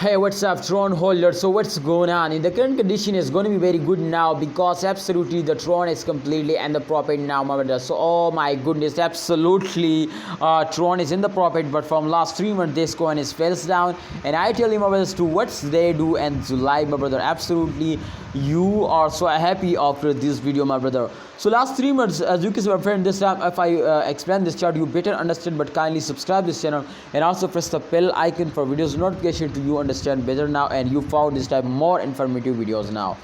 Hey, what's up, Tron holder? So what's going on? In the current condition is going to be very good now because absolutely the Tron is completely and the profit now, my brother. So oh my goodness, absolutely, Tron is in the profit, but from last 3 months this coin is falls down. And I tell you, my brothers, to what's they do in July, my brother. Absolutely, you are so happy after this video, my brother. So last 3 months, as you can see, my friend, this time if I explain this chart, you better understand. But kindly subscribe this channel and also press the bell icon for videos notification to you understand better now, and you found this type more informative videos now.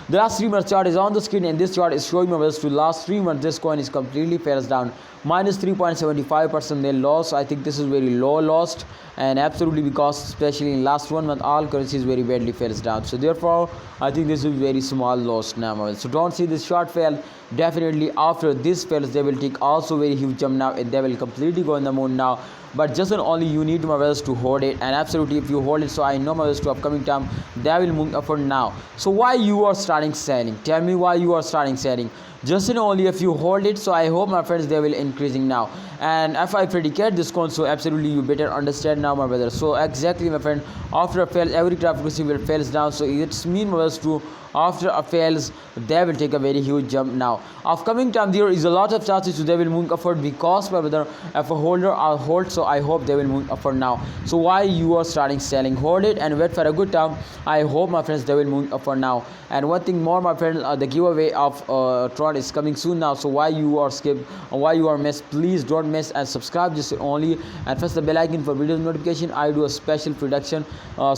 The last 3 months chart is on the screen, and this chart is showing my brothers to last 3 months this coin is completely falls down, minus 3.75% they lost. I think this is very low lost, and absolutely because especially in last 1 month all currencies very badly falls down. So therefore I think this is very small loss now, my brothers. So don't see this short fail. Definitely after this fails they will take also very huge jump now, and they will completely go in the moon now. But just and only you need, my brothers, to hold it, and absolutely if you hold it, so I know, my brothers, to upcoming time they will move upward now. So why you are starting selling? Tell me why you are starting selling. Just and only if you hold it, so I hope, my friends, they will increasing now. And if I predicate this coin, so absolutely you better understand now, my brother. So exactly, my friend, after a fail every cryptocurrency will fails down. So it's mean, my brothers, to after a fails they will take a very huge jump now. Upcoming time there is a lot of chances to they will move upward because, my brother, if a holder are hold, so I hope they will move upward now. So why you are starting selling? Hold it and wait for a good time. I hope, my friends, they will move upward now. And one thing more, my friend, the giveaway of Tron is coming soon now. So why you are skip, why you are miss, please don't miss and subscribe just only, and press the bell icon for video notification. I do a special production, a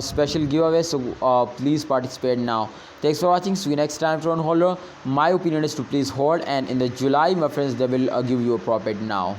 special giveaway, so please participate now. Thanks for watching. See you next time, Tron holder. My opinion is to please hold, and in the July, my friends, they will give you a profit now.